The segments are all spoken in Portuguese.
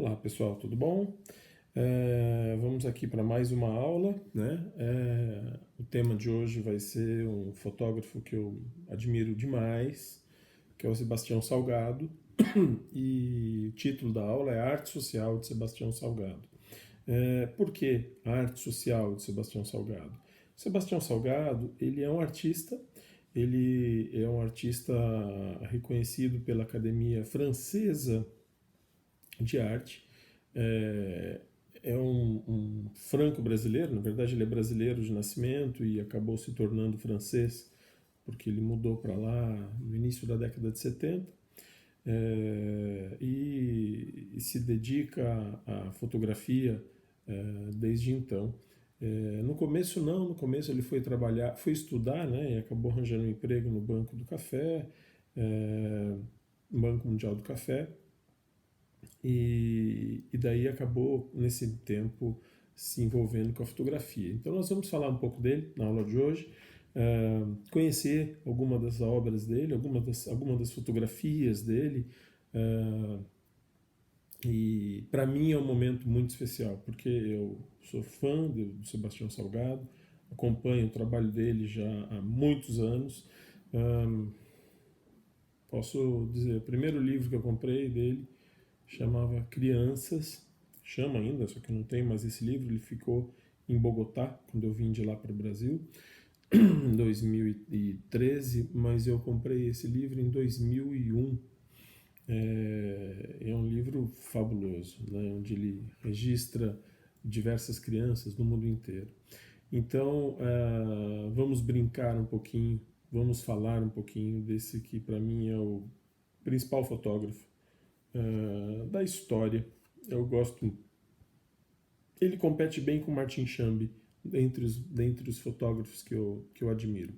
Olá pessoal, tudo bom? Vamos aqui para mais uma aula, né? O tema de hoje vai ser um fotógrafo que eu admiro demais, que é o Sebastião Salgado, e o título da aula é Arte Social de Sebastião Salgado. Por que a arte social de Sebastião Salgado? Sebastião Salgado, ele é um artista, ele é um artista reconhecido pela Academia Francesa de Arte. É, é um franco-brasileiro, na verdade ele é brasileiro de nascimento e acabou se tornando francês porque ele mudou para lá no início da década de 70, e se dedica à fotografia desde então. No começo não, no começo ele foi trabalhar, foi estudar, né, e acabou arranjando um emprego no Banco do Café, Banco Mundial do Café, e daí acabou nesse tempo se envolvendo com a fotografia. Então nós vamos falar um pouco dele na aula de hoje, conhecer alguma das obras dele, alguma das fotografias dele, e para mim é um momento muito especial, porque eu sou fã do Sebastião Salgado, acompanho o trabalho dele já há muitos anos. Posso dizer, o primeiro livro que eu comprei dele chamava Crianças, chama ainda, só que não tem mais esse livro, ele ficou em Bogotá, quando eu vim de lá para o Brasil, em 2013, mas eu comprei esse livro em 2001. É um livro fabuloso, né, onde ele registra diversas crianças do mundo inteiro. Então, vamos brincar um pouquinho, vamos falar um pouquinho desse que para mim é o principal fotógrafo da história. Eu gosto. Ele compete bem com Martin Chambi, dentre os fotógrafos que eu admiro.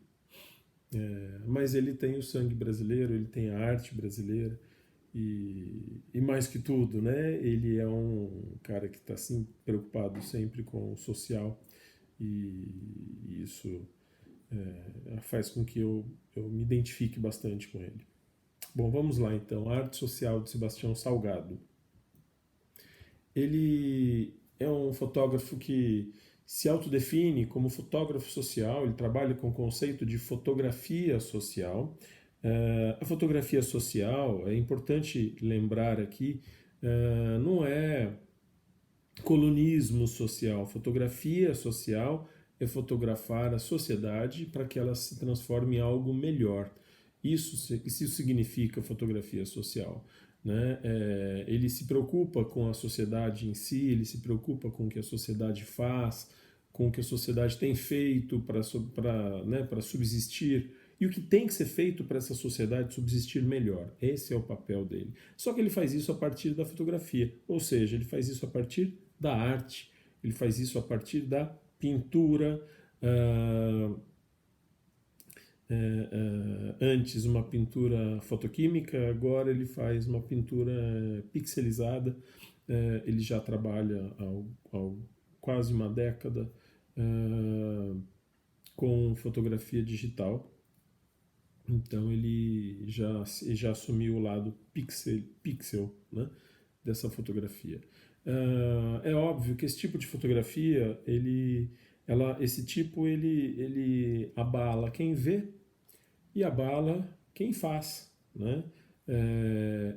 Mas ele tem o sangue brasileiro, ele tem a arte brasileira, e mais que tudo, né? Ele é um cara que está assim, preocupado sempre com o social, e isso faz com que eu me identifique bastante com ele. Bom, vamos lá então. A arte social de Sebastião Salgado. Ele é um fotógrafo que se autodefine como fotógrafo social, ele trabalha com o conceito de fotografia social. A fotografia social, é importante lembrar aqui, não é colunismo social. Fotografia social é fotografar a sociedade para que ela se transforme em algo melhor. Isso significa fotografia social. Né? Ele se preocupa com a sociedade em si, ele se preocupa com o que a sociedade faz, com o que a sociedade tem feito para subsistir e o que tem que ser feito para essa sociedade subsistir melhor. Esse é o papel dele. Só que ele faz isso a partir da fotografia, ou seja, ele faz isso a partir da arte, ele faz isso a partir da pintura, antes uma pintura fotoquímica, agora ele faz uma pintura pixelizada. Ele já trabalha há quase uma década com fotografia digital, então ele já assumiu o lado pixel, né, dessa fotografia. É óbvio que esse tipo de fotografia, esse tipo ele abala quem vê e abala quem faz, né?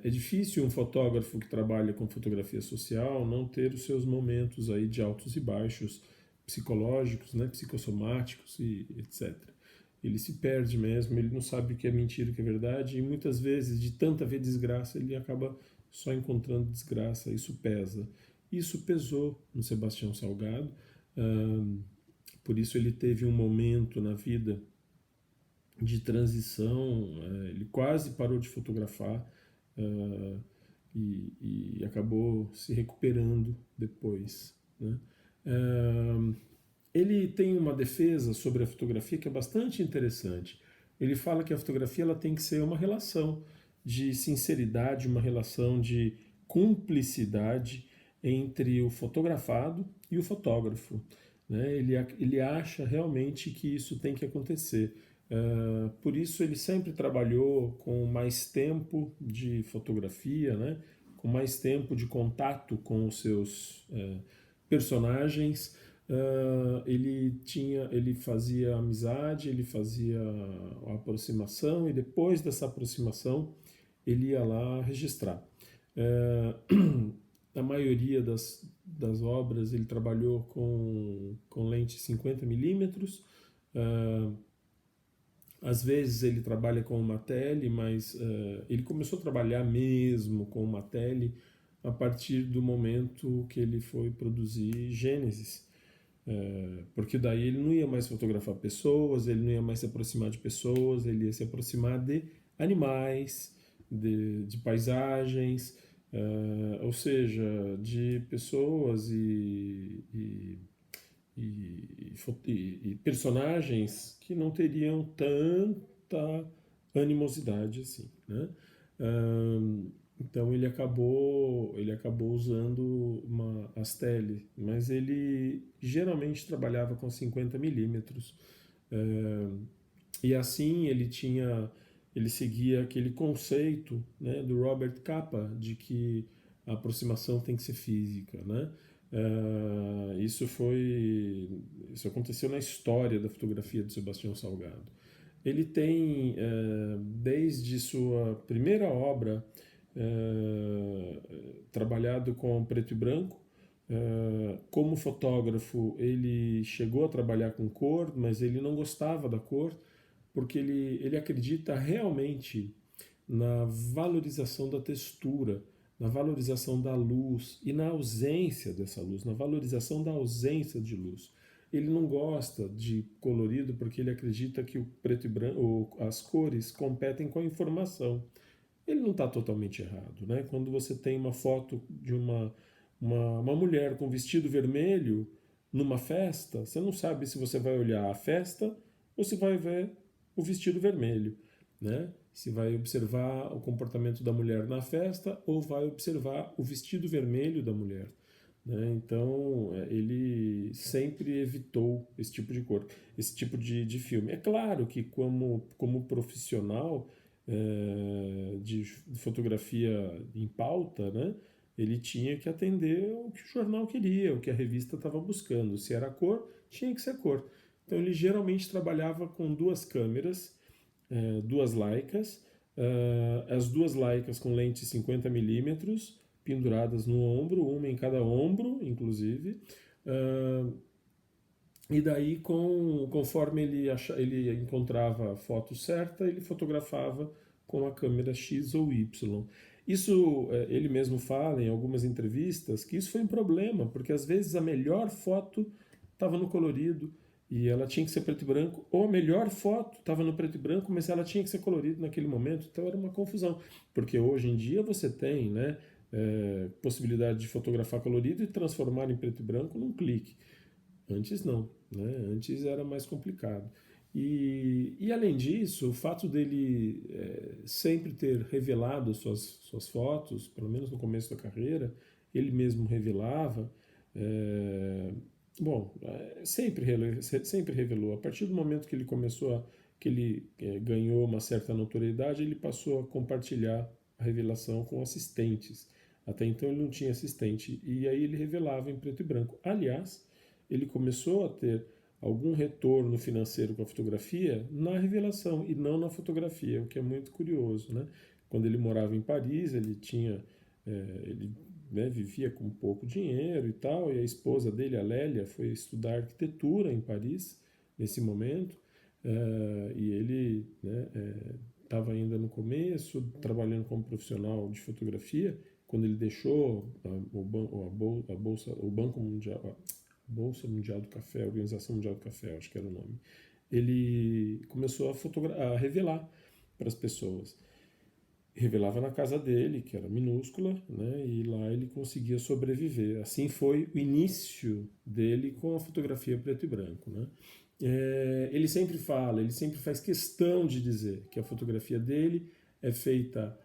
É difícil um fotógrafo que trabalha com fotografia social não ter os seus momentos aí de altos e baixos psicológicos, né, psicossomáticos e etc. Ele se perde mesmo, ele não sabe o que é mentira e o que é verdade, e muitas vezes, de tanta ver desgraça, ele acaba só encontrando desgraça. Isso pesa. Isso pesou no Sebastião Salgado, por isso ele teve um momento na vida de transição, ele quase parou de fotografar, e acabou se recuperando depois, né? Ele tem uma defesa sobre a fotografia que é bastante interessante. Ele fala que a fotografia ela tem que ser uma relação de sinceridade, uma relação de cumplicidade entre o fotografado e o fotógrafo, né? Ele acha realmente que isso tem que acontecer. Por isso ele sempre trabalhou com mais tempo de fotografia, né? com mais tempo de contato com os seus personagens. Ele fazia amizade, ele fazia a aproximação, e depois dessa aproximação ele ia lá registrar. A maioria das obras ele trabalhou com lente 50mm. Às vezes ele trabalha com uma tele, mas ele começou a trabalhar mesmo com uma tele a partir do momento que ele foi produzir Gênesis. Porque daí ele não ia mais fotografar pessoas, ele não ia mais se aproximar de pessoas, ele ia se aproximar de animais, de paisagens, ou seja, de pessoas e personagens que não teriam tanta animosidade assim, né? Então ele acabou usando as tele, mas ele geralmente trabalhava com 50mm. E assim ele seguia aquele conceito, né, do Robert Capa, de que a aproximação tem que ser física, né? Isso aconteceu na história da fotografia do Sebastião Salgado. Ele tem, desde sua primeira obra, trabalhado com preto e branco. Como fotógrafo, ele chegou a trabalhar com cor, mas ele não gostava da cor, porque ele acredita realmente na valorização da textura, na valorização da luz e na ausência dessa luz, na valorização da ausência de luz. Ele não gosta de colorido porque ele acredita que o preto e branco, as cores competem com a informação. Ele não está totalmente errado, né? Quando você tem uma foto de uma mulher com vestido vermelho numa festa, você não sabe se você vai olhar a festa ou se vai ver o vestido vermelho, né? Se vai observar o comportamento da mulher na festa ou vai observar o vestido vermelho da mulher, né? Então ele sempre evitou esse tipo de cor, esse tipo de filme. É claro que como profissional de fotografia em pauta, né, ele tinha que atender o que o jornal queria, o que a revista estava buscando. Se era cor, tinha que ser cor. Então ele geralmente trabalhava com duas câmeras, duas Leicas, as duas Leicas com lente 50mm, penduradas no ombro, uma em cada ombro, inclusive. E daí, conforme ele encontrava a foto certa, ele fotografava com a câmera X ou Y. Isso, ele mesmo fala em algumas entrevistas, que isso foi um problema, porque às vezes a melhor foto estava no colorido e ela tinha que ser preto e branco, ou a melhor foto estava no preto e branco, mas ela tinha que ser colorida naquele momento, então era uma confusão. Porque hoje em dia você tem, né, possibilidade de fotografar colorido e transformar em preto e branco num clique. Antes não, né? Antes era mais complicado. E além disso, o fato dele sempre ter revelado suas fotos, pelo menos no começo da carreira, ele mesmo revelava, sempre revelou. A partir do momento que ele ganhou uma certa notoriedade, ele passou a compartilhar a revelação com assistentes. Até então ele não tinha assistente, e aí ele revelava em preto e branco. Aliás, ele começou a ter algum retorno financeiro com a fotografia na revelação e não na fotografia, o que é muito curioso, né? Quando ele morava em Paris, ele vivia com pouco dinheiro e tal, e a esposa dele, a Lélia, foi estudar arquitetura em Paris nesse momento, e ele estava ainda no começo, trabalhando como profissional de fotografia, quando ele deixou o Banco Mundial, Bolsa Mundial do Café, Organização Mundial do Café, acho que era o nome, ele começou a revelar para as pessoas. Revelava na casa dele, que era minúscula, né, e lá ele conseguia sobreviver. Assim foi o início dele com a fotografia preto e branco, né? Ele sempre faz questão de dizer que a fotografia dele é feita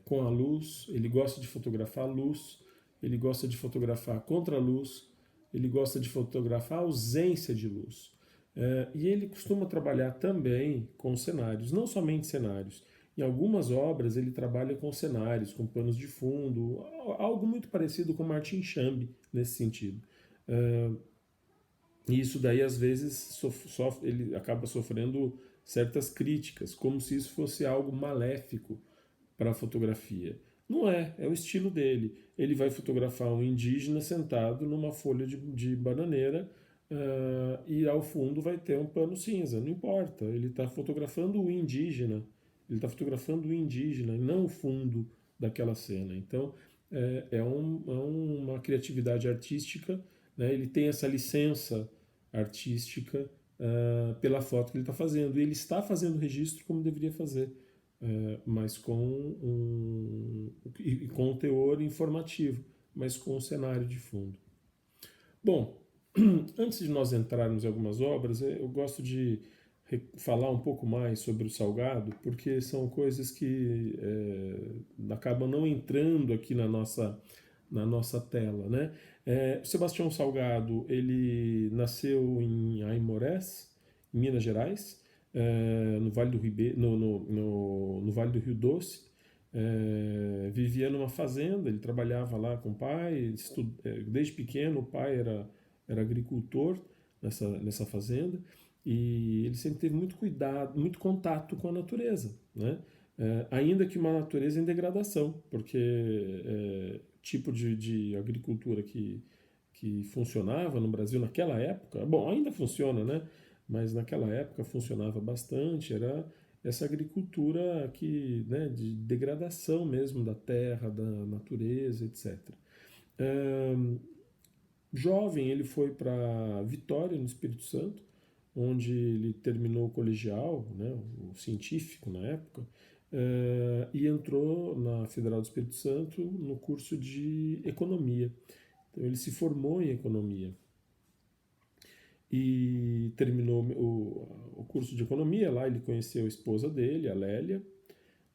com a luz, ele gosta de fotografar a luz, ele gosta de fotografar contra a luz, ele gosta de fotografar a ausência de luz. E ele costuma trabalhar também com cenários, não somente cenários. Em algumas obras ele trabalha com cenários, com panos de fundo, algo muito parecido com Martin Chambe nesse sentido. E isso daí às vezes ele acaba sofrendo certas críticas, como se isso fosse algo maléfico para a fotografia. Não é, é o estilo dele. Ele vai fotografar um indígena sentado numa folha de bananeira e ao fundo vai ter um pano cinza. Não importa, ele está fotografando o indígena. Ele está fotografando o indígena e não o fundo daquela cena. Então uma criatividade artística, né? Ele tem essa licença artística pela foto que ele está fazendo. E ele está fazendo o registro como deveria fazer, mas com um teor informativo, mas com um cenário de fundo. Bom, antes de nós entrarmos em algumas obras, eu gosto de falar um pouco mais sobre o Salgado, porque são coisas que acabam não entrando aqui na nossa tela, né? Sebastião Salgado, ele nasceu em Aimorés, em Minas Gerais, no Vale do no Vale do Rio Doce. Vivia numa fazenda, ele trabalhava lá com o pai, desde pequeno o pai era agricultor nessa fazenda, e ele sempre teve muito cuidado, muito contato com a natureza, né? Ainda que uma natureza em degradação, porque tipo de agricultura que funcionava no Brasil naquela época, bom, ainda funciona, né? Mas naquela época funcionava bastante, era essa agricultura né, de degradação mesmo da terra, da natureza, etc. Jovem, ele foi para Vitória, no Espírito Santo, onde ele terminou o colegial, né, o científico na época, e entrou na Federal do Espírito Santo no curso de economia. Então ele se formou em economia e terminou o curso de economia. Lá ele conheceu a esposa dele, a Lélia,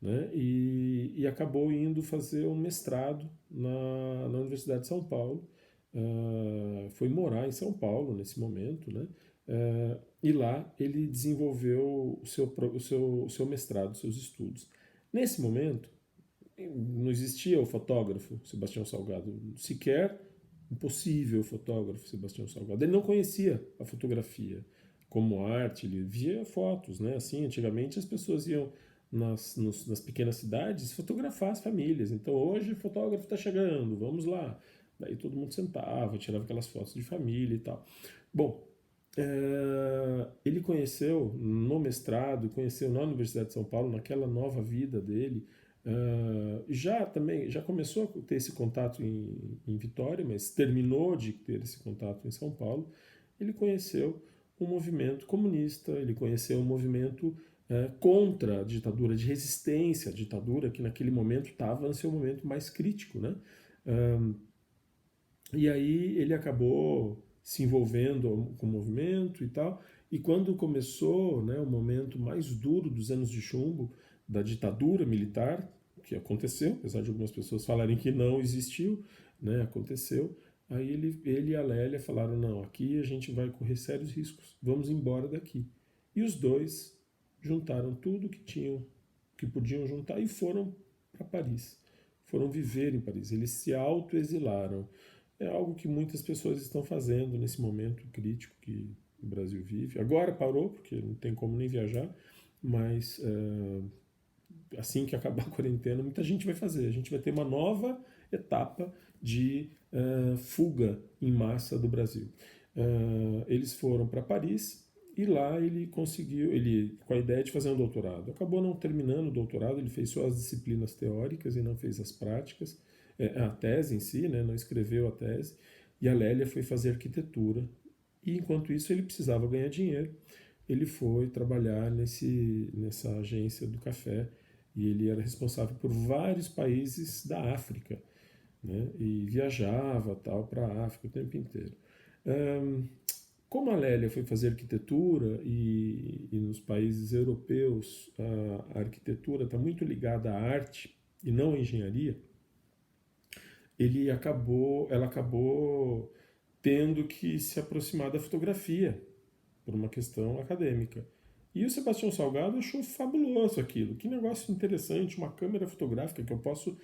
né, e acabou indo fazer um mestrado na Universidade de São Paulo. Foi morar em São Paulo nesse momento, né? E lá ele desenvolveu o seu mestrado, seus estudos. Nesse momento, não existia o fotógrafo Sebastião Salgado, sequer um possível fotógrafo Sebastião Salgado. Ele não conhecia a fotografia como arte, ele via fotos, né? Assim, antigamente as pessoas iam nas pequenas cidades fotografar as famílias. Então hoje o fotógrafo está chegando, vamos lá. Daí todo mundo sentava, tirava aquelas fotos de família e tal. Bom, ele conheceu no mestrado, conheceu na Universidade de São Paulo, naquela nova vida dele, já começou a ter esse contato em Vitória, mas terminou de ter esse contato em São Paulo. Ele conheceu um movimento comunista, ele conheceu um movimento contra a ditadura, de resistência à ditadura, que naquele momento estava no seu momento mais crítico, né? E aí ele acabou se envolvendo com o movimento e tal. E quando começou, né, o momento mais duro dos anos de chumbo, da ditadura militar, que aconteceu, apesar de algumas pessoas falarem que não existiu, né, aconteceu. Aí ele e a Lélia falaram, não, aqui a gente vai correr sérios riscos, vamos embora daqui. E os dois juntaram tudo que tinham, que podiam juntar, e foram para Paris. Foram viver em Paris. Eles se autoexilaram. É algo que muitas pessoas estão fazendo nesse momento crítico que o Brasil vive. Agora parou, porque não tem como nem viajar, mas assim que acabar a quarentena, muita gente vai fazer. A gente vai ter uma nova etapa de fuga em massa do Brasil. Eles foram para Paris e lá ele conseguiu, com a ideia de fazer um doutorado. Acabou não terminando o doutorado, ele fez só as disciplinas teóricas e não fez as práticas, a tese em si, né, não escreveu a tese, e a Lélia foi fazer arquitetura. E enquanto isso ele precisava ganhar dinheiro, ele foi trabalhar nessa agência do café, e ele era responsável por vários países da África, né, e viajava tal para a África o tempo inteiro. Como a Lélia foi fazer arquitetura e nos países europeus a arquitetura está muito ligada à arte e não à engenharia, ela acabou tendo que se aproximar da fotografia por uma questão acadêmica. E o Sebastião Salgado achou fabuloso aquilo. Que negócio interessante, uma câmera fotográfica que eu posso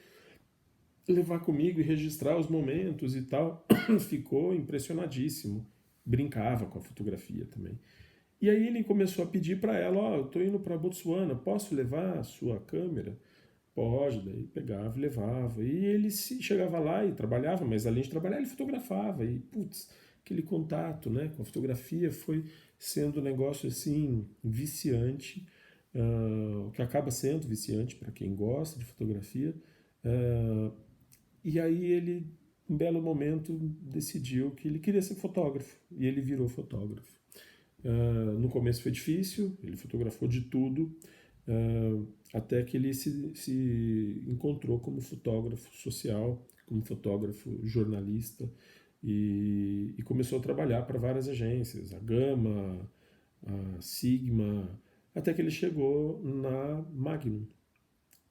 levar comigo e registrar os momentos e tal. Ficou impressionadíssimo. Brincava com a fotografia também. E aí ele começou a pedir para ela, ó, eu tô indo para Botsuana, posso levar a sua câmera? Pode, daí pegava e levava. E ele chegava lá e trabalhava, mas além de trabalhar, ele fotografava. E, putz, aquele contato, né, com a fotografia foi sendo um negócio assim viciante, que acaba sendo viciante para quem gosta de fotografia. Uh, e aí ele, em um belo momento, decidiu que ele queria ser fotógrafo. E ele virou fotógrafo. No começo foi difícil, ele fotografou de tudo, até que ele se encontrou como fotógrafo social, como fotógrafo jornalista, e começou a trabalhar para várias agências, a Gama, a Sigma, até que ele chegou na Magnum.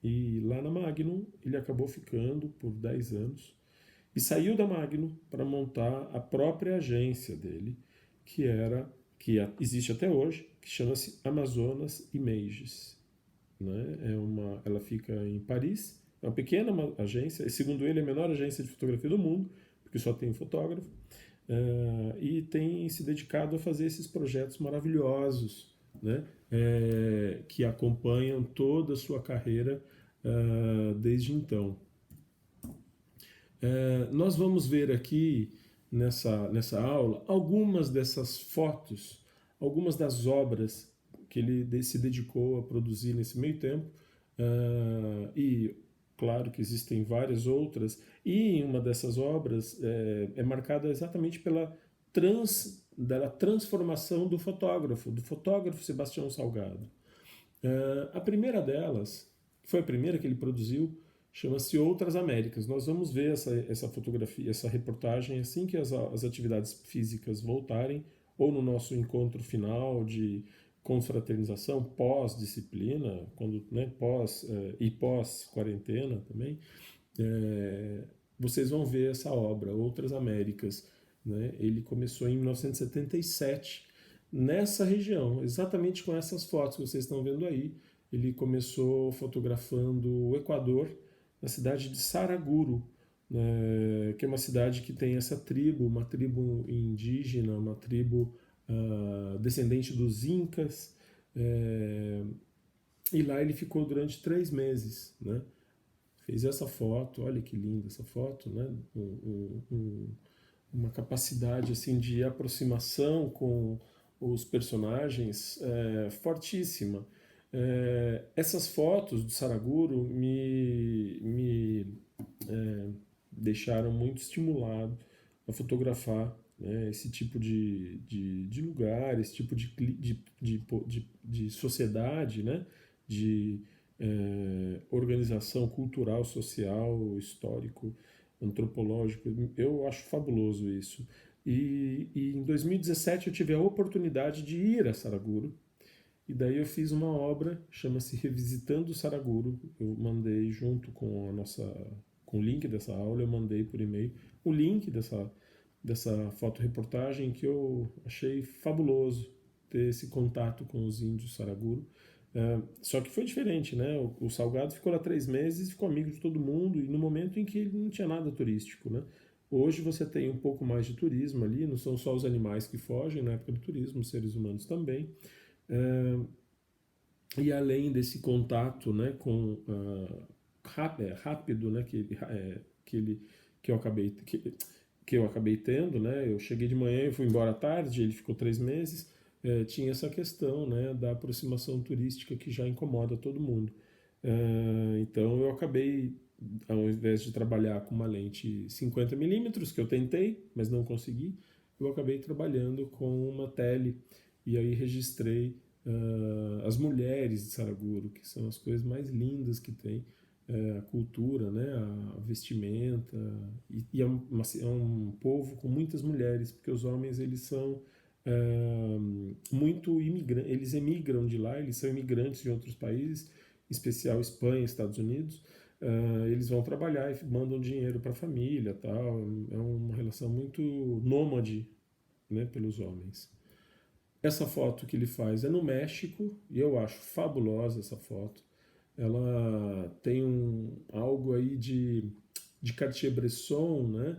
E lá na Magnum ele acabou ficando por 10 anos e saiu da Magnum para montar a própria agência dele, que era que existe até hoje, que chama-se Amazonas Images. Né? Ela fica em Paris, é uma pequena agência, e segundo ele é a menor agência de fotografia do mundo, porque só tem fotógrafo, e tem se dedicado a fazer esses projetos maravilhosos, né? Que acompanham toda a sua carreira desde então. Nós vamos ver aqui nessa aula algumas dessas fotos, algumas das obras que ele se dedicou a produzir nesse meio tempo, e claro que existem várias outras, e uma dessas obras é marcada exatamente pela transformação do fotógrafo Sebastião Salgado. A primeira delas, que foi a primeira que ele produziu, chama-se Outras Américas. Nós vamos ver essa fotografia, essa reportagem assim que as atividades físicas voltarem, ou no nosso encontro final de confraternização, pós-disciplina, né, e pós-quarentena também, vocês vão ver essa obra, Outras Américas. Né? Ele começou em 1977, nessa região, exatamente com essas fotos que vocês estão vendo aí. Ele começou fotografando o Equador, na cidade de Saraguro, né, que é uma cidade que tem essa tribo, uma tribo indígena, uma tribo descendente dos Incas, e lá ele ficou durante 3 meses, né? Fez essa foto, olha que linda essa foto, né? Uma capacidade assim de aproximação com os personagens fortíssima. Essas fotos do Saraguro me deixaram muito estimulado a fotografar, né, esse tipo de lugar, esse tipo de sociedade, né, de organização cultural, social, histórico, antropológico. Eu acho fabuloso isso. E em 2017 eu tive a oportunidade de ir a Saraguro, e daí eu fiz uma obra, chama-se Revisitando Saraguro. Eu mandei junto com com o link dessa aula, eu mandei por e-mail o link dessa fotoreportagem, que eu achei fabuloso ter esse contato com os índios Saraguro. Só que foi diferente, né? O Salgado ficou lá 3 meses, ficou amigo de todo mundo, e no momento em que ele não tinha nada turístico, né? Hoje você tem um pouco mais de turismo ali, não são só os animais que fogem na época do turismo, os seres humanos também. E além desse contato, né, com rápido, né, que eu acabei tendo, né? Eu cheguei de manhã e fui embora à tarde, ele ficou 3 meses. Tinha essa questão, né, da aproximação turística que já incomoda todo mundo. Então eu acabei, ao invés de trabalhar com uma lente 50mm, que eu tentei, mas não consegui, eu acabei trabalhando com uma tele, e aí registrei as mulheres de Saraguro, que são as coisas mais lindas que tem, a cultura, né, a vestimenta, e é um povo com muitas mulheres, porque os homens eles são muito imigrantes, eles emigram de lá, eles são imigrantes de outros países, em especial Espanha, Estados Unidos. Eles vão trabalhar e mandam dinheiro para a família, tal. É uma relação muito nômade, né, pelos homens. Essa foto que ele faz é no México e eu acho fabulosa essa foto. Ela tem algo aí de Cartier-Bresson, né?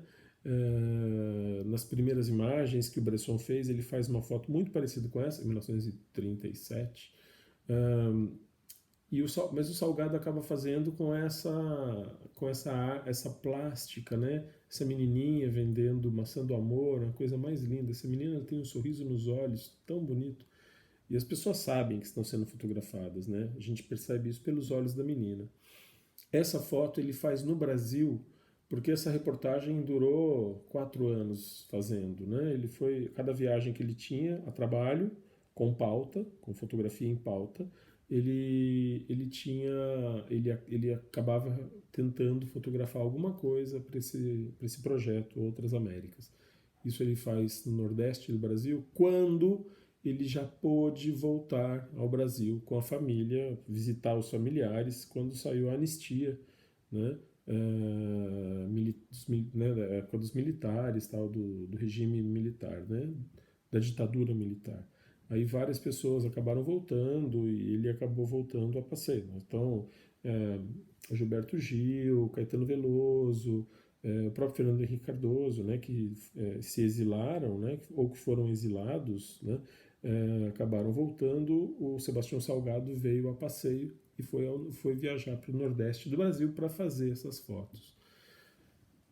Nas primeiras imagens que o Bresson fez, ele faz uma foto muito parecida com essa, em 1937. Mas o Salgado acaba fazendo com essa plástica, né? Essa menininha vendendo maçã do amor, a coisa mais linda. Essa menina tem um sorriso nos olhos tão bonito. E as pessoas sabem que estão sendo fotografadas, né? A gente percebe isso pelos olhos da menina. Essa foto ele faz no Brasil, porque essa reportagem durou 4 anos fazendo, né? Cada viagem que ele tinha a trabalho, com pauta, com fotografia em pauta, ele acabava tentando fotografar alguma coisa para esse projeto, Outras Américas. Isso ele faz no Nordeste do Brasil, quando ele já pôde voltar ao Brasil com a família, visitar os familiares, quando saiu a anistia, né, da época dos militares, tal, do regime militar, né, da ditadura militar. Aí várias pessoas acabaram voltando e ele acabou voltando a passeio. Então, Gilberto Gil, Caetano Veloso, o próprio Fernando Henrique Cardoso, né, que se exilaram, né, ou que foram exilados, né, acabaram voltando. O Sebastião Salgado veio a passeio e foi viajar para o Nordeste do Brasil para fazer essas fotos.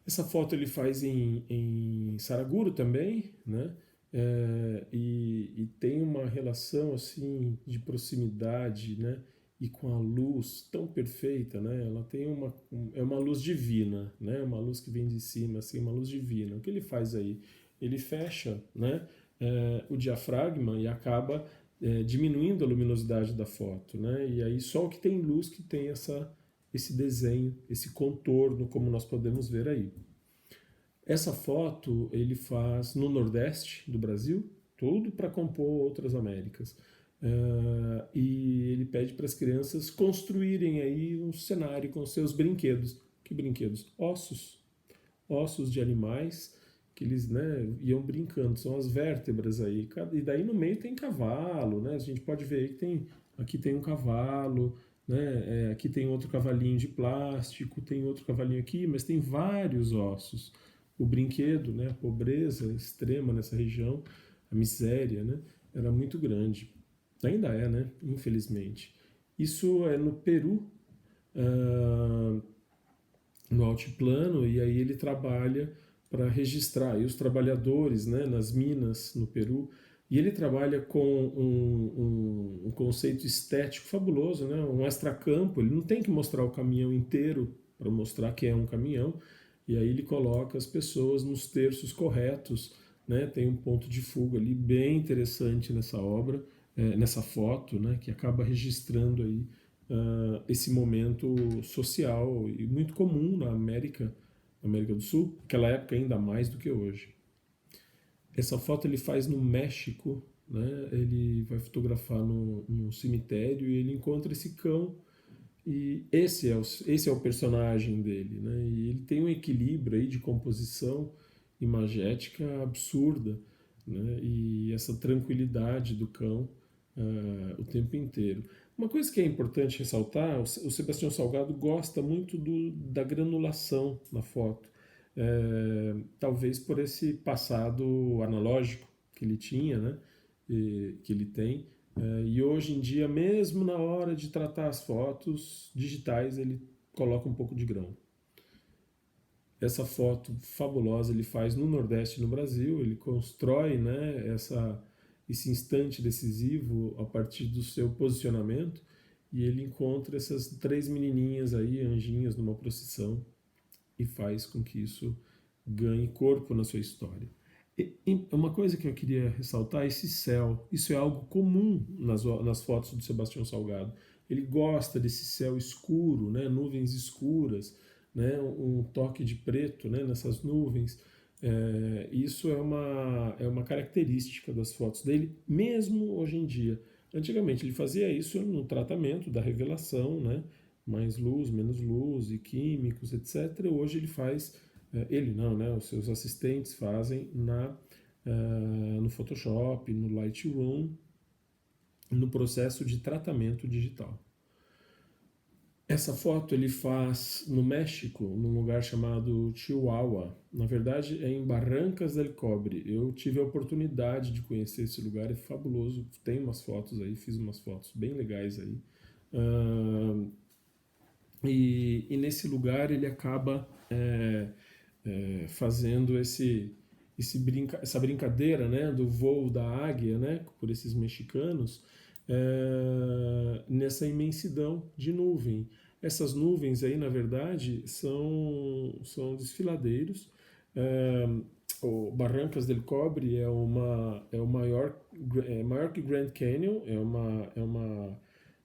Essa foto ele faz em Saraguro também, né? E tem uma relação assim de proximidade, né? E com a luz tão perfeita, né? Ela tem é uma luz divina, né? Uma luz que vem de cima, assim, uma luz divina. O que ele faz aí? Ele fecha, né? O diafragma e acaba diminuindo a luminosidade da foto, né? E aí só o que tem luz que tem esse desenho, esse contorno, como nós podemos ver aí. Essa foto ele faz no Nordeste do Brasil, tudo para compor Outras Américas. E ele pede para as crianças construírem aí um cenário com seus brinquedos. Que brinquedos? Ossos de animais que eles, né, iam brincando, são as vértebras aí. E daí no meio tem cavalo, né? A gente pode ver aí que aqui tem um cavalo, né? Aqui tem outro cavalinho de plástico, tem outro cavalinho aqui, mas tem vários ossos. O brinquedo, né, a pobreza extrema nessa região, a miséria, né, era muito grande. Ainda é, né, infelizmente. Isso é no Peru, no altiplano, e aí ele trabalha para registrar aí os trabalhadores, né, nas minas no Peru. E ele trabalha com um conceito estético fabuloso, né, um extracampo. Ele não tem que mostrar o caminhão inteiro para mostrar que é um caminhão. E aí ele coloca as pessoas nos terços corretos, né? Tem um ponto de fuga ali bem interessante nessa obra, nessa foto, né? Que acaba registrando aí esse momento social e muito comum na América do Sul, naquela época ainda mais do que hoje. Essa foto ele faz no México, né? Ele vai fotografar num cemitério e ele encontra esse cão. E esse é o personagem dele, né? E ele tem um equilíbrio aí de composição imagética absurda, né? E essa tranquilidade do cão o tempo inteiro. Uma coisa que é importante ressaltar, o Sebastião Salgado gosta muito da granulação na foto. Talvez por esse passado analógico que ele tinha, né? Que ele tem, e hoje em dia, mesmo na hora de tratar as fotos digitais, ele coloca um pouco de grão. Essa foto fabulosa ele faz no Nordeste, no Brasil. Ele constrói, né, esse instante decisivo a partir do seu posicionamento, e ele encontra essas 3 menininhas aí, anjinhas, numa procissão, e faz com que isso ganhe corpo na sua história. E uma coisa que eu queria ressaltar é esse céu. Isso é algo comum nas fotos do Sebastião Salgado. Ele gosta desse céu escuro, né? Nuvens escuras, né? Um toque de preto, né? Nessas nuvens. Isso é uma característica das fotos dele, mesmo hoje em dia. Antigamente ele fazia isso no tratamento da revelação, né? Mais luz, menos luz e químicos, etc. Hoje ele faz... Ele não, né? Os seus assistentes fazem no Photoshop, no Lightroom, no processo de tratamento digital. Essa foto ele faz no México, num lugar chamado Chihuahua. Na verdade, é em Barrancas del Cobre. Eu tive a oportunidade de conhecer esse lugar, é fabuloso. Tem umas fotos aí, fiz umas fotos bem legais aí. E nesse lugar ele acaba fazendo essa brincadeira, né, do voo da águia, né, por esses mexicanos, nessa imensidão de nuvem. Essas nuvens aí, na verdade, são desfiladeiros. O Barrancas del Cobre é o maior que Grand Canyon,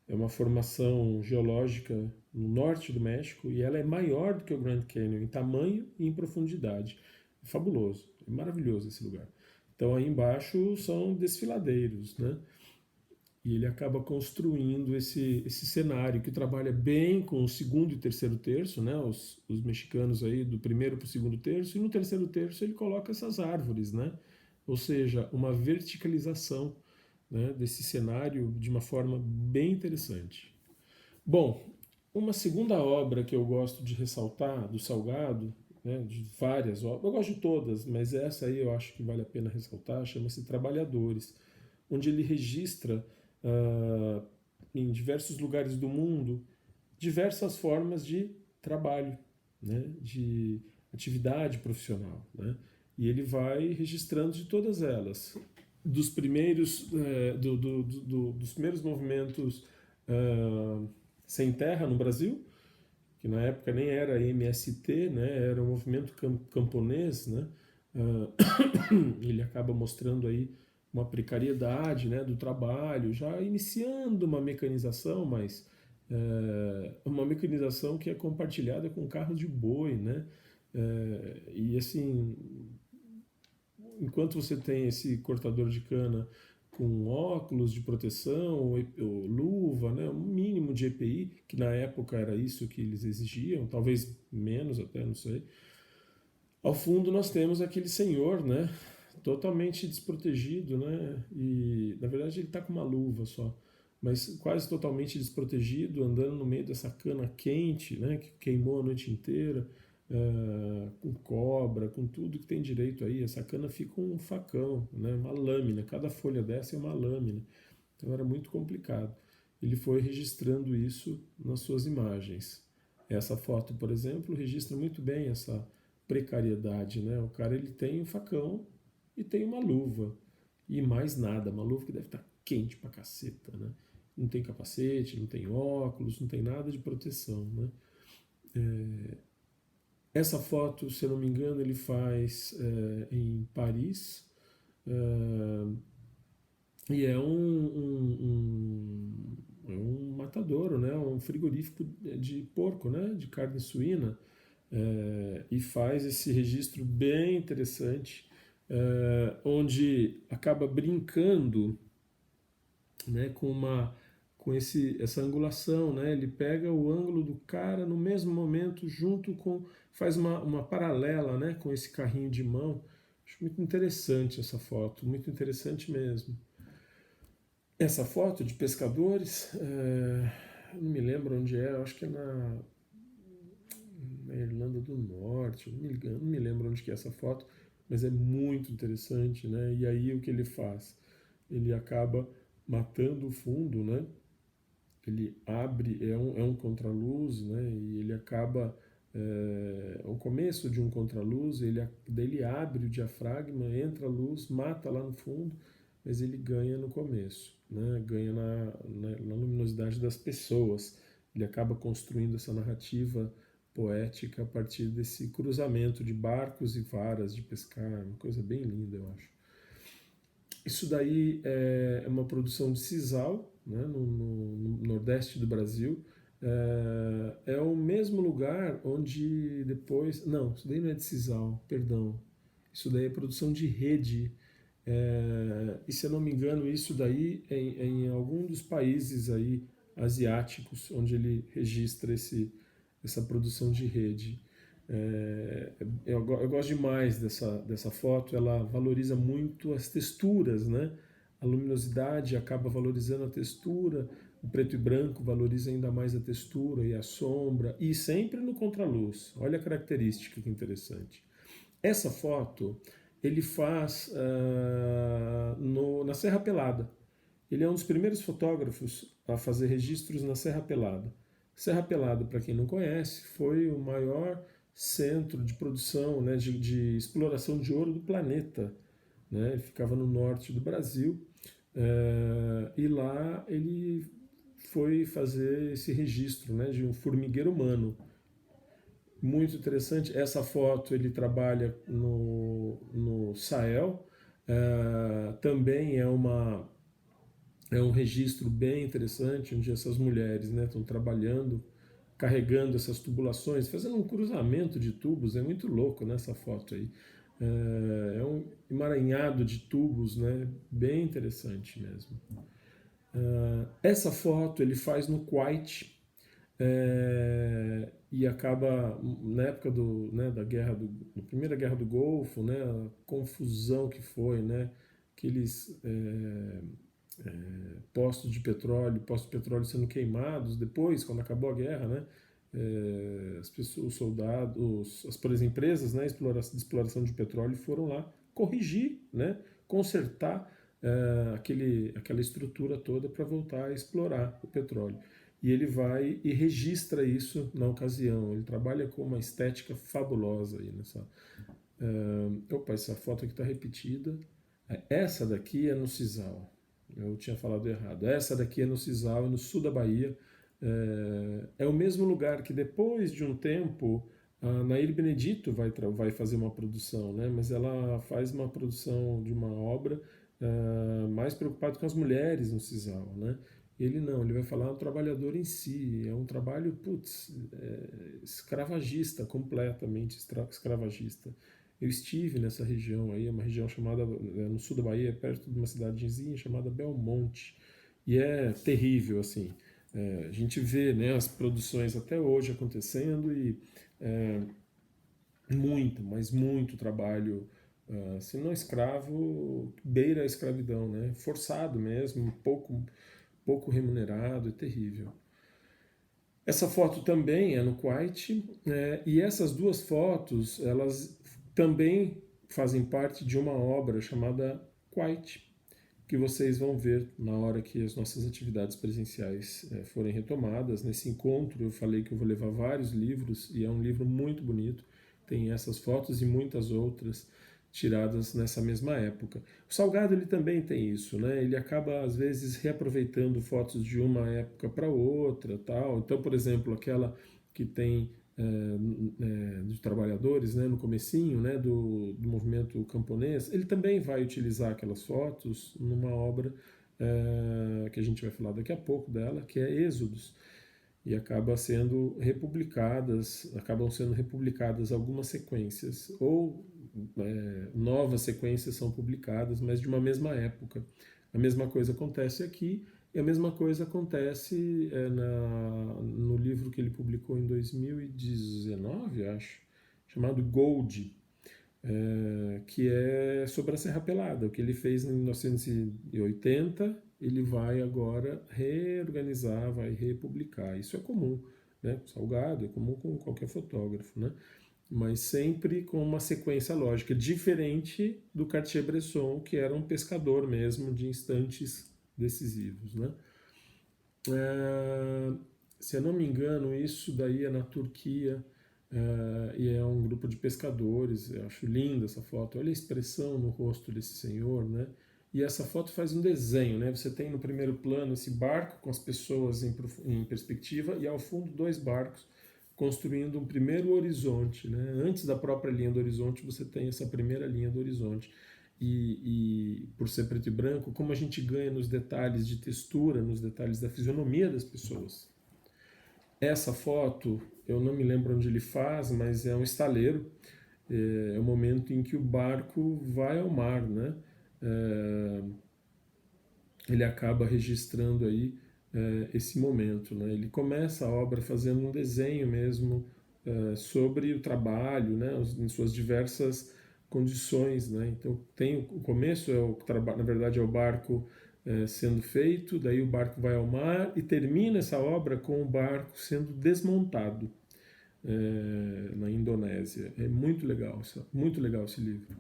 é uma formação geológica no norte do México e ela é maior do que o Grand Canyon em tamanho e em profundidade. É fabuloso, é maravilhoso esse lugar. Então aí embaixo são desfiladeiros, né? E ele acaba construindo esse cenário que trabalha bem com o segundo e terceiro terço, né? Os mexicanos aí do primeiro para o segundo terço, e no terceiro terço ele coloca essas árvores, né? Ou seja, uma verticalização, né, desse cenário de uma forma bem interessante. Bom, uma segunda obra que eu gosto de ressaltar do Salgado, né, de várias obras, eu gosto de todas, mas essa aí eu acho que vale a pena ressaltar, chama-se Trabalhadores, onde ele registra em diversos lugares do mundo diversas formas de trabalho, né, de atividade profissional, né, e ele vai registrando de todas elas, dos primeiros dos primeiros movimentos sem terra no Brasil, que na época nem era MST, né, era um movimento camponês, né, ele acaba mostrando aí uma precariedade, né, do trabalho, já iniciando uma mecanização, mas uma mecanização que é compartilhada com carros de boi, né, e assim, enquanto você tem esse cortador de cana com óculos de proteção, ou luva, né, um mínimo de EPI, que na época era isso que eles exigiam, talvez menos até, não sei. Ao fundo nós temos aquele senhor, né, totalmente desprotegido, né, e na verdade ele está com uma luva só, mas quase totalmente desprotegido, andando no meio dessa cana quente, né, que queimou a noite inteira, com cobra, com tudo que tem direito aí. Essa cana fica um facão, né, uma lâmina, cada folha dessa é uma lâmina, então era muito complicado. Ele foi registrando isso nas suas imagens. Essa foto, por exemplo, registra muito bem essa precariedade, né? O cara ele tem um facão e tem uma luva e mais nada, uma luva que deve estar quente pra caceta, né? Não tem capacete, não tem óculos, não tem nada de proteção, né? Essa foto, se eu não me engano, ele faz em Paris, e é um matadouro, né? Um frigorífico de porco, né? De carne suína, e faz esse registro bem interessante, onde acaba brincando, né, essa angulação, né? Ele pega o ângulo do cara no mesmo momento, faz uma paralela, né, com esse carrinho de mão. Acho muito interessante essa foto, muito interessante mesmo. Essa foto de pescadores, não me lembro onde é, acho que é na Irlanda do Norte, não me lembro onde que é essa foto, mas é muito interessante, né? E aí o que ele faz? Ele acaba matando o fundo, né? Ele abre, é um contraluz, né? E ele acaba, o começo de um contraluz, daí ele abre o diafragma, entra a luz, mata lá no fundo, mas ele ganha no começo, né? Ganha na luminosidade das pessoas. Ele acaba construindo essa narrativa poética a partir desse cruzamento de barcos e varas de pescar, uma coisa bem linda, eu acho. Isso daí é uma produção de sisal, né, no nordeste do Brasil. É o mesmo lugar onde depois... Não, isso daí não é de sisal, perdão. Isso daí é produção de rede. E se eu não me engano, isso daí é em algum dos países aí asiáticos, onde ele registra essa produção de rede. Eu gosto demais dessa foto, ela valoriza muito as texturas, né? A luminosidade acaba valorizando a textura, o preto e branco valoriza ainda mais a textura e a sombra, e sempre no contraluz. Olha a característica que interessante. Essa foto ele faz na Serra Pelada. Ele é um dos primeiros fotógrafos a fazer registros na Serra Pelada. Serra Pelada, para quem não conhece, foi o maior centro de produção, né, de exploração de ouro do planeta. Né? Ele ficava no norte do Brasil e lá ele foi fazer esse registro, né, de um formigueiro humano. Muito interessante. Essa foto ele trabalha no Sahel. Também é um registro bem interessante, onde essas mulheres, né, estão trabalhando, carregando essas tubulações, fazendo um cruzamento de tubos. É muito louco nessa foto aí. É um emaranhado de tubos, né, bem interessante mesmo. Essa foto ele faz no Kuwait, e acaba na época da da primeira guerra do Golfo, né, a confusão que foi, né, aqueles postos de petróleo sendo queimados depois, quando acabou a guerra, né, as pessoas, os soldados, as empresas, né, de exploração de petróleo foram lá corrigir, né, consertar aquela estrutura toda para voltar a explorar o petróleo. E ele vai e registra isso na ocasião. Ele trabalha com uma estética fabulosa aí nessa. Opa, essa foto aqui está repetida. Essa daqui é no Sisal. Eu tinha falado errado. Essa daqui é no Sisal, é no sul da Bahia. É o mesmo lugar que depois de um tempo a Nair Benedito vai fazer uma produção, né? Mas ela faz uma produção de uma obra mais preocupado com as mulheres no Sisal, né? Ele não, ele vai falar do trabalhador em si, é um trabalho, escravagista, completamente escravagista. Eu estive nessa região aí, é uma região chamada, no sul da Bahia, perto de uma cidadezinha chamada Belmonte, e é terrível, assim. A gente vê, né, as produções até hoje acontecendo e muito, mas muito trabalho, se não escravo, beira a escravidão, né? Forçado mesmo, pouco remunerado, é terrível. Essa foto também é no Kuwait, e essas duas fotos, elas também fazem parte de uma obra chamada Kuwait, que vocês vão ver na hora que as nossas atividades presenciais forem retomadas. Nesse encontro eu falei que eu vou levar vários livros, e é um livro muito bonito, tem essas fotos e muitas outras tiradas nessa mesma época. O Salgado ele também tem isso, né? Ele acaba às vezes reaproveitando fotos de uma época para outra, tal. Então, por exemplo, aquela que tem dos trabalhadores, né, no comecinho, né, do movimento camponês, ele também vai utilizar aquelas fotos numa obra que a gente vai falar daqui a pouco dela, que é Êxodos, e acabam sendo republicadas algumas sequências, ou novas sequências são publicadas, mas de uma mesma época. A mesma coisa acontece aqui, e a mesma coisa acontece no livro que ele publicou em 2019, acho, chamado Gold, que é sobre a Serra Pelada. O que ele fez em 1980, ele vai agora reorganizar, vai republicar. Isso é comum, né? Salgado é comum com qualquer fotógrafo, né? Mas sempre com uma sequência lógica, diferente do Cartier-Bresson, que era um pescador mesmo de instantes decisivos, né? Se eu não me engano, isso daí é na Turquia, e é um grupo de pescadores. Eu acho linda essa foto. Olha a expressão no rosto desse senhor, né? E essa foto faz um desenho, né? Você tem no primeiro plano esse barco com as pessoas em perspectiva, e ao fundo dois barcos construindo um primeiro horizonte, né? Antes da própria linha do horizonte, você tem essa primeira linha do horizonte. E por ser preto e branco, como a gente ganha nos detalhes de textura, nos detalhes da fisionomia das pessoas. Essa foto, eu não me lembro onde ele faz, mas é um estaleiro. É o momento em que o barco vai ao mar, né? Ele acaba registrando aí esse momento, né? Ele começa a obra fazendo um desenho mesmo sobre o trabalho, né, em suas diversas condições, né? Então tem o começo é o trabalho, na verdade é o barco sendo feito, daí o barco vai ao mar e termina essa obra com o barco sendo desmontado na Indonésia. É muito legal esse livro.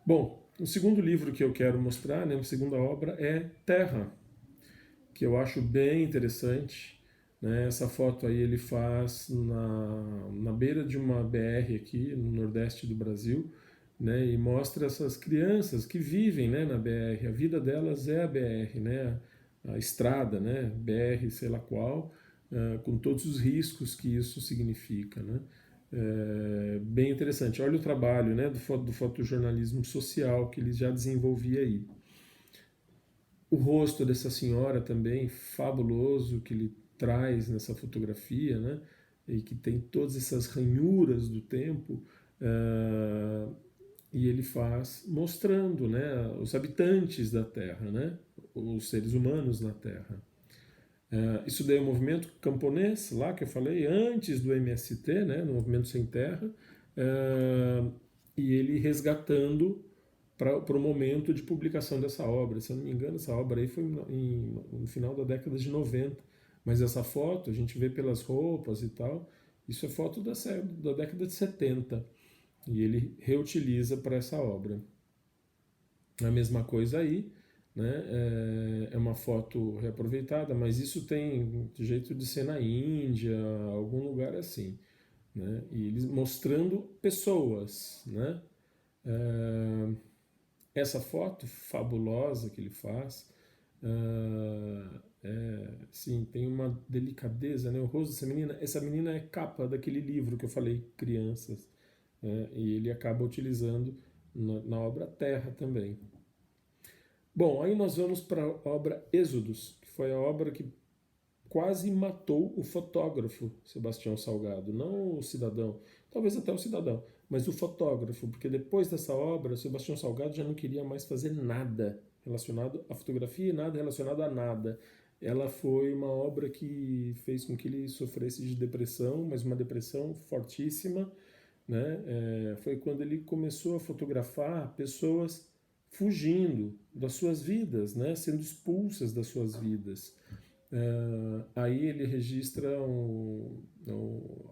Bom, o segundo livro que eu quero mostrar, né, a segunda obra é Terra, que eu acho bem interessante. Né? Essa foto aí ele faz na beira de uma BR aqui no nordeste do Brasil, né? E mostra essas crianças que vivem, né, na BR. A vida delas é a BR, né? A estrada, né? BR, sei lá qual, com todos os riscos que isso significa, né? Bem interessante. Olha o trabalho, né, do fotojornalismo social que ele já desenvolvia aí. O rosto dessa senhora também, fabuloso, que ele traz nessa fotografia, né? E que tem todas essas ranhuras do tempo, e ele faz mostrando, né, os habitantes da Terra, né? Os seres humanos na Terra. Isso daí é o movimento camponês, lá que eu falei, antes do MST, né, no Movimento Sem Terra, e ele resgatando para o momento de publicação dessa obra. Se eu não me engano, essa obra aí foi no final da década de 90. Mas essa foto, a gente vê pelas roupas e tal, isso é foto da década de 70. E ele reutiliza para essa obra. A mesma coisa aí, né? É uma foto reaproveitada, mas isso tem jeito de ser na Índia, algum lugar assim. Né? E eles mostrando pessoas, né? Essa foto fabulosa que ele faz, sim, tem uma delicadeza, né? O rosto essa menina é capa daquele livro que eu falei, Crianças, né? E ele acaba utilizando na obra Terra também. Bom, aí nós vamos para a obra Êxodos, que foi a obra que quase matou o fotógrafo Sebastião Salgado, não o cidadão, talvez até o cidadão, mas o fotógrafo, porque depois dessa obra, o Sebastião Salgado já não queria mais fazer nada relacionado à fotografia e nada relacionado a nada. Ela foi uma obra que fez com que ele sofresse de depressão, mas uma depressão fortíssima, né? Foi quando ele começou a fotografar pessoas fugindo das suas vidas, né? Sendo expulsas das suas vidas. Aí ele registra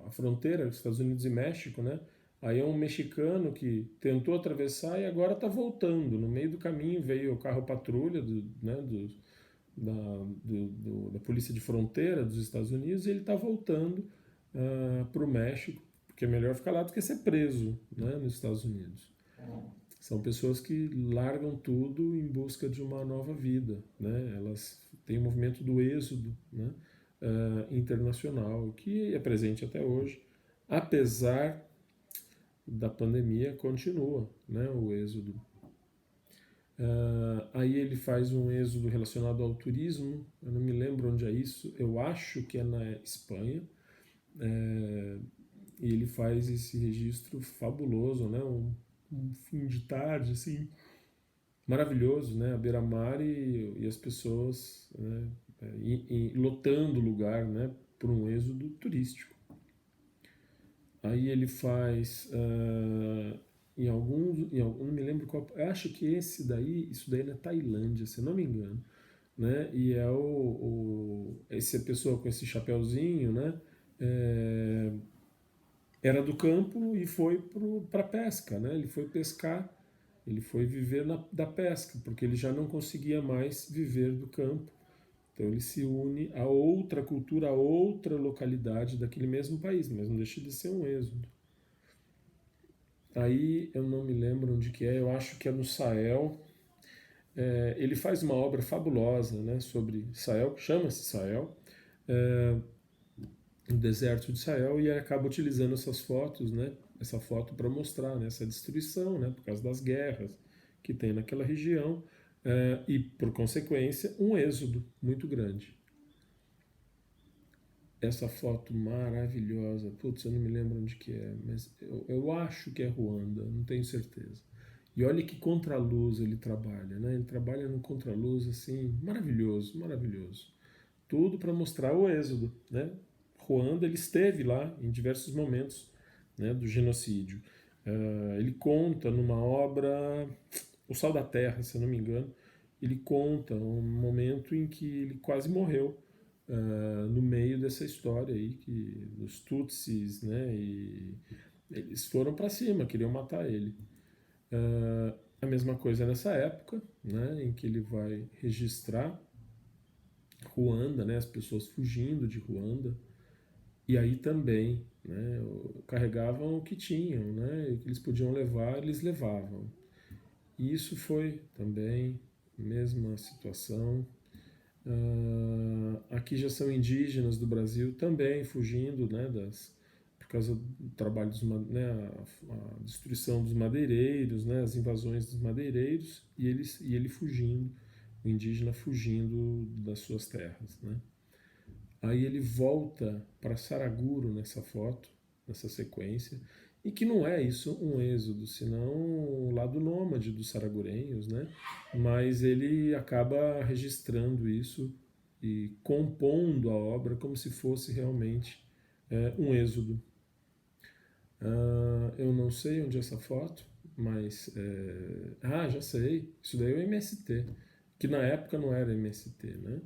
a fronteira dos Estados Unidos e México, né? Aí é um mexicano que tentou atravessar e agora está voltando. No meio do caminho veio o carro patrulha da Polícia de Fronteira dos Estados Unidos e ele está voltando para o México, porque é melhor ficar lá do que ser preso, né, nos Estados Unidos. São pessoas que largam tudo em busca de uma nova vida, né? Elas têm o movimento do êxodo, né, internacional, que é presente até hoje, apesar da pandemia, continua, né, o êxodo. Aí ele faz um êxodo relacionado ao turismo, eu não me lembro onde é isso, eu acho que é na Espanha, e ele faz esse registro fabuloso, né, um fim de tarde, assim, maravilhoso, né, à beira-mar e as pessoas, né, lotando o lugar, né, por um êxodo turístico. Aí ele faz não me lembro qual, acho que isso daí é na Tailândia, se não me engano, né? E é essa pessoa com esse chapéuzinho, né? Era do campo e foi para pesca, né? Ele foi pescar, ele foi viver da pesca, porque ele já não conseguia mais viver do campo. Então ele se une a outra cultura, a outra localidade daquele mesmo país, mas não deixa de ser um êxodo. Aí eu não me lembro onde que é, eu acho que é no Sahel. Ele faz uma obra fabulosa, né, sobre Sahel, que chama-se Sahel, o deserto de Sahel, e acaba utilizando essas fotos, né, essa foto para mostrar, né, essa destruição, né, por causa das guerras que tem naquela região, e por consequência um êxodo muito grande. Essa foto maravilhosa, putz, eu não me lembro onde que é, mas eu acho que é Ruanda, não tenho certeza. E olha que contraluz ele trabalha, né? Ele trabalha no contraluz assim, maravilhoso, maravilhoso. Tudo para mostrar o êxodo, né? Ruanda, ele esteve lá em diversos momentos, né, do genocídio. Ele conta numa obra, O Sal da Terra, se eu não me engano, ele conta um momento em que ele quase morreu no meio dessa história aí, que os Tutsis, né, e eles foram para cima, queriam matar ele. A mesma coisa nessa época, né, em que ele vai registrar Ruanda, né, as pessoas fugindo de Ruanda, e aí também, né, carregavam o que tinham, né, e o que eles podiam levar, eles levavam. E isso foi também a mesma situação. Aqui já são indígenas do Brasil também fugindo, né, por causa do trabalho né, a destruição dos madeireiros, né, as invasões dos madeireiros, e ele fugindo, o indígena fugindo das suas terras, né. Aí ele volta para Saraguro nessa foto, nessa sequência, e que não é isso um êxodo, senão o lado nômade dos saragurenhos, né? Mas ele acaba registrando isso e compondo a obra como se fosse realmente um êxodo. Eu não sei onde é essa foto, mas. Já sei. Isso daí é o MST, que na época não era MST, né?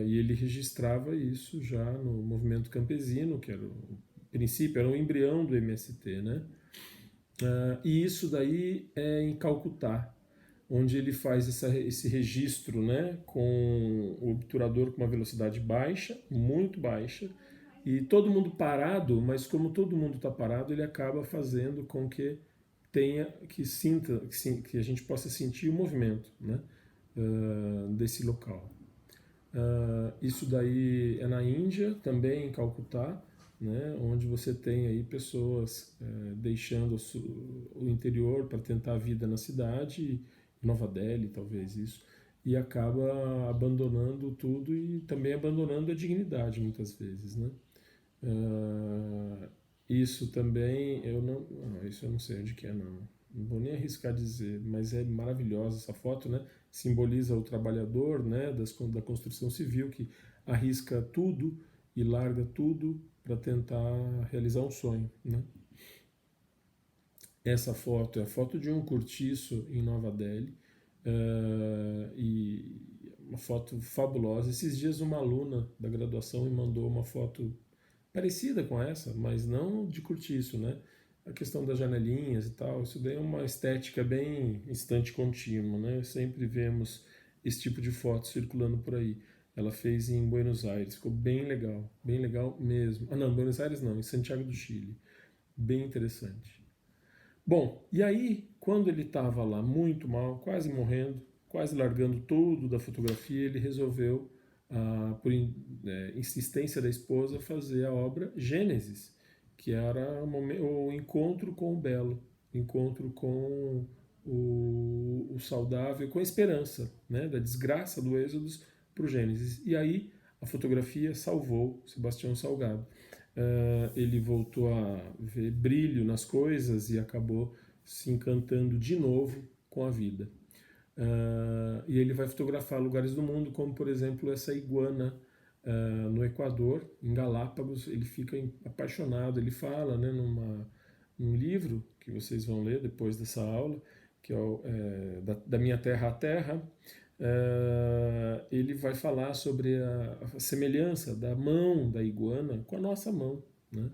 E ele registrava isso já no movimento campesino, que era o princípio, era o embrião do MST, né? E isso daí é em Calcutá, onde ele faz esse registro, né, com o obturador com uma velocidade baixa, muito baixa, e todo mundo parado, mas como todo mundo está parado, ele acaba fazendo com que tenha, que sinta, que a gente possa sentir o movimento, né, desse local. Isso daí é na Índia, também em Calcutá, né, onde você tem aí pessoas deixando o interior para tentar a vida na cidade, Nova Delhi, talvez isso, e acaba abandonando tudo e também abandonando a dignidade muitas vezes, né? Isso também isso eu não sei onde que é, não vou nem arriscar dizer, mas é maravilhosa essa foto, né? Simboliza o trabalhador, né, da construção civil que arrisca tudo e larga tudo para tentar realizar um sonho, né? Essa foto é a foto de um cortiço em Nova Delhi, e uma foto fabulosa. Esses dias uma aluna da graduação me mandou uma foto parecida com essa, mas não de cortiço, né? A questão das janelinhas e tal, isso daí é uma estética bem instante contínuo, né? Sempre vemos esse tipo de foto circulando por aí. Ela fez em Buenos Aires, ficou bem legal mesmo. Não, Buenos Aires não, em Santiago do Chile. Bem interessante. Bom, e aí, quando ele estava lá muito mal, quase morrendo, quase largando tudo da fotografia, ele resolveu, por insistência da esposa, fazer a obra Gênesis, que era o encontro com o belo, encontro com o saudável, com a esperança, né, da desgraça do Êxodo para o Gênesis. E aí a fotografia salvou Sebastião Salgado. Ele voltou a ver brilho nas coisas e acabou se encantando de novo com a vida. E ele vai fotografar lugares do mundo, como por exemplo essa iguana no Equador, em Galápagos. Ele fica apaixonado, ele fala, né, num livro que vocês vão ler depois dessa aula, que é da Minha Terra à Terra. Ele vai falar sobre a semelhança da mão da iguana com a nossa mão, né?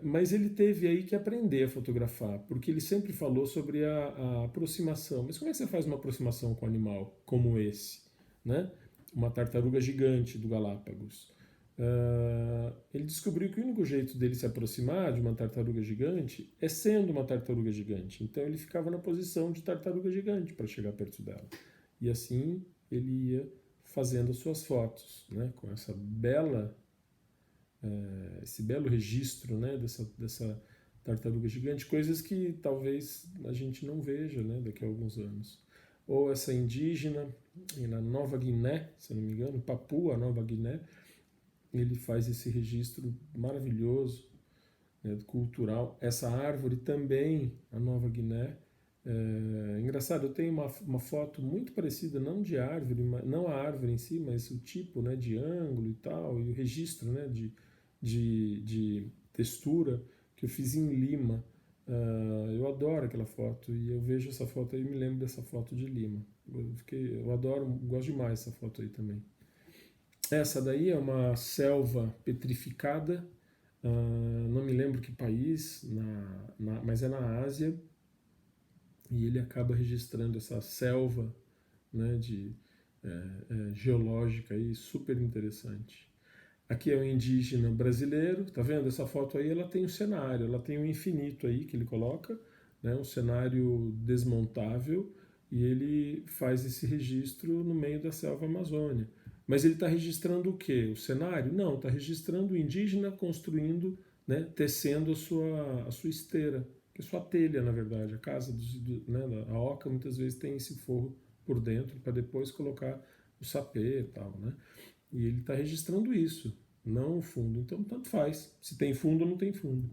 Mas ele teve aí que aprender a fotografar, porque ele sempre falou sobre a aproximação. Mas como é que você faz uma aproximação com um animal como esse, né? Uma tartaruga gigante do Galápagos. Ele descobriu que o único jeito dele se aproximar de uma tartaruga gigante é sendo uma tartaruga gigante. Então ele ficava na posição de tartaruga gigante para chegar perto dela. E assim ele ia fazendo as suas fotos, né, com esse belo registro, né, dessa tartaruga gigante, coisas que talvez a gente não veja, né, daqui a alguns anos. Ou essa indígena na Nova Guiné, se não me engano, Papua Nova Guiné, ele faz esse registro maravilhoso, né, cultural. Essa árvore também, a Nova Guiné. Engraçado, eu tenho uma foto muito parecida, não não a árvore em si, mas o tipo, né, de ângulo e tal, e o registro, né, de textura que eu fiz em Lima. Eu adoro aquela foto e eu vejo essa foto aí e me lembro dessa foto de Lima. Eu adoro, gosto demais dessa foto aí também. Essa daí é uma selva petrificada, não me lembro que país, mas é na Ásia, e ele acaba registrando essa selva, né, geológica aí, super interessante. Aqui é o indígena brasileiro, tá vendo? Essa foto aí ela tem um cenário, ela tem um infinito aí que ele coloca, né, um cenário desmontável, e ele faz esse registro no meio da selva amazônica. Mas ele está registrando o quê? O cenário? Não, está registrando o indígena construindo, né, tecendo a sua esteira, que é sua telha, na verdade. A casa, né, a oca muitas vezes tem esse forro por dentro para depois colocar o sapê e tal, né? E ele está registrando isso, não o fundo. Então, tanto faz. Se tem fundo ou não tem fundo.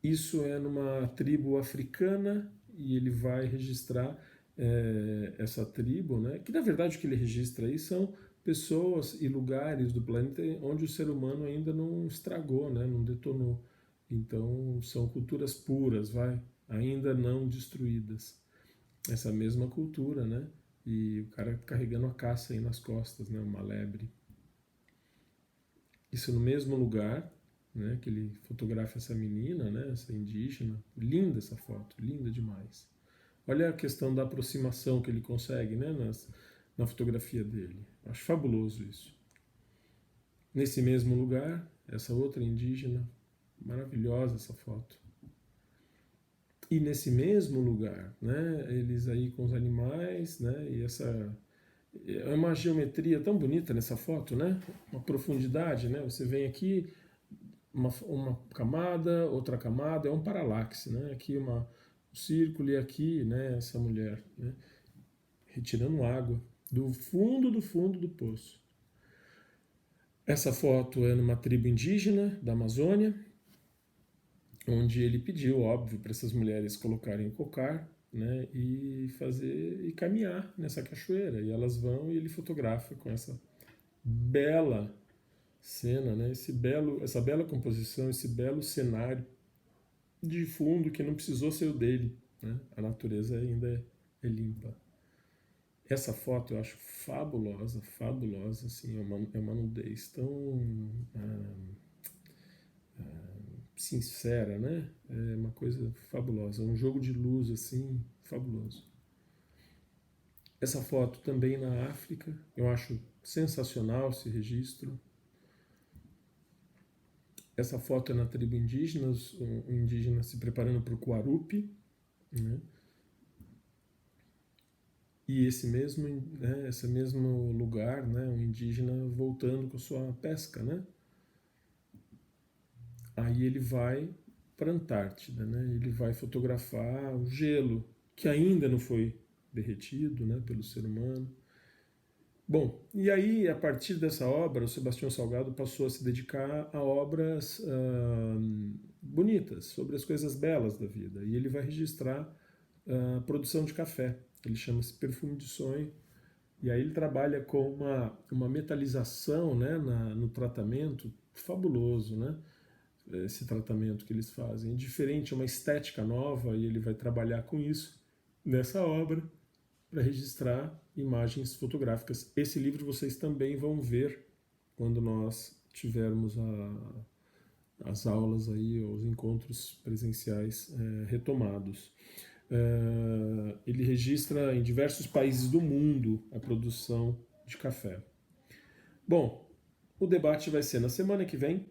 Isso é numa tribo africana e ele vai registrar essa tribo, né? Que na verdade o que ele registra aí são pessoas e lugares do planeta onde o ser humano ainda não estragou, né? Não detonou. Então são culturas puras, ainda não destruídas. Essa mesma cultura, né? E o cara carregando a caça aí nas costas, né? Uma lebre. Isso no mesmo lugar, né? Que ele fotografa essa menina, né? Essa indígena. Linda essa foto, linda demais. Olha a questão da aproximação que ele consegue, né? Na fotografia dele. Acho fabuloso isso. Nesse mesmo lugar, essa outra indígena, maravilhosa essa foto. E nesse mesmo lugar, né? Eles aí com os animais, né? E é uma geometria tão bonita nessa foto, né? Uma profundidade, né? Você vem aqui, uma camada, outra camada, é um paralaxe, né? Aqui um círculo e aqui, né? Essa mulher, né? Retirando água do fundo do poço. Essa foto é numa tribo indígena da Amazônia, onde ele pediu, óbvio, para essas mulheres colocarem o cocar, né, e caminhar nessa cachoeira. E elas vão e ele fotografa com essa bela cena, né, essa bela composição, esse belo cenário de fundo que não precisou ser o dele, né? A natureza ainda é limpa. Essa foto eu acho fabulosa, fabulosa, assim, é uma nudez tão sincera, né? É uma coisa fabulosa, um jogo de luz, assim, fabuloso. Essa foto também na África, eu acho sensacional esse registro. Essa foto é na tribo indígena, um indígena se preparando para o Kuarupi, né? E esse mesmo lugar, né, um indígena voltando com sua pesca, né? Aí ele vai para a Antártida, né? Ele vai fotografar o gelo, que ainda não foi derretido, né, pelo ser humano. Bom, e aí, a partir dessa obra, o Sebastião Salgado passou a se dedicar a obras bonitas, sobre as coisas belas da vida. E ele vai registrar a produção de café. Ele chama-se Perfume de Sonho. E aí ele trabalha com uma metalização, né, no tratamento, fabuloso, né? Esse tratamento que eles fazem. É diferente, é uma estética nova, e ele vai trabalhar com isso nessa obra para registrar imagens fotográficas. Esse livro vocês também vão ver quando nós tivermos as aulas aí, os encontros presenciais retomados. Ele registra em diversos países do mundo a produção de café. Bom, o debate vai ser na semana que vem.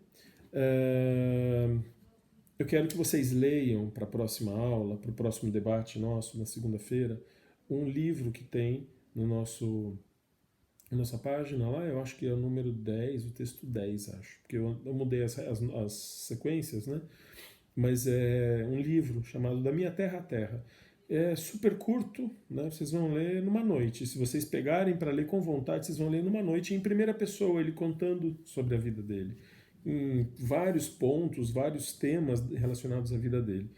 Eu quero que vocês leiam para a próxima aula, para o próximo debate nosso, na segunda-feira, um livro que tem na nossa página lá, eu acho que é o número 10, o texto 10, acho, porque eu mudei as sequências, né? Mas é um livro chamado Da Minha Terra à Terra. É super curto, né? Vocês vão ler numa noite. Se vocês pegarem para ler com vontade, vocês vão ler numa noite em primeira pessoa, ele contando sobre a vida dele, em vários pontos, vários temas relacionados à vida dele.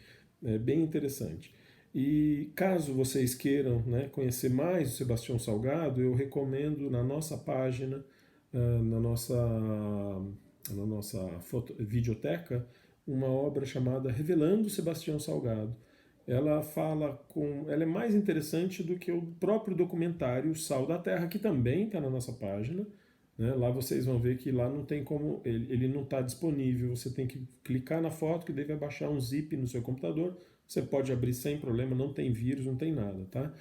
É bem interessante. E caso vocês queiram, né, conhecer mais o Sebastião Salgado, eu recomendo na nossa página, na nossa na nossa videoteca, uma obra chamada Revelando Sebastião Salgado. Ela é mais interessante do que o próprio documentário Sal da Terra, que também está na nossa página. Né? Lá vocês vão ver que lá não tem como, ele não está disponível, você tem que clicar na foto que daí vai baixar um zip no seu computador, você pode abrir sem problema, não tem vírus, não tem nada, tá?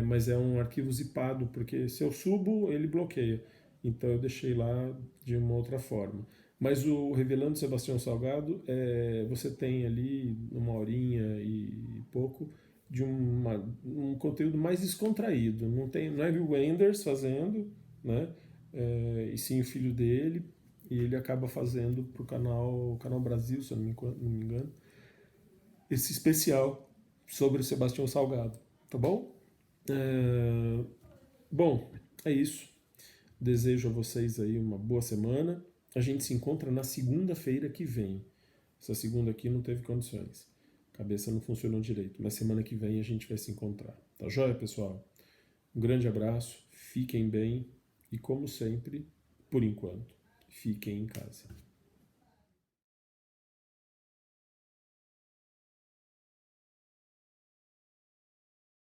Mas é um arquivo zipado, porque se eu subo, ele bloqueia. Então eu deixei lá de uma outra forma. Mas o Revelando Sebastião Salgado, você tem ali uma horinha e pouco de um conteúdo mais descontraído. Não é o Wenders fazendo, né? E sim o filho dele, e ele acaba fazendo para o canal Brasil, se eu não me engano, esse especial sobre o Sebastião Salgado, tá bom? Bom, é isso. Desejo a vocês aí uma boa semana. A gente se encontra na segunda-feira que vem. Essa segunda aqui não teve condições. A cabeça não funcionou direito, mas semana que vem a gente vai se encontrar. Tá joia, pessoal? Um grande abraço, fiquem bem e, como sempre, por enquanto, fiquem em casa.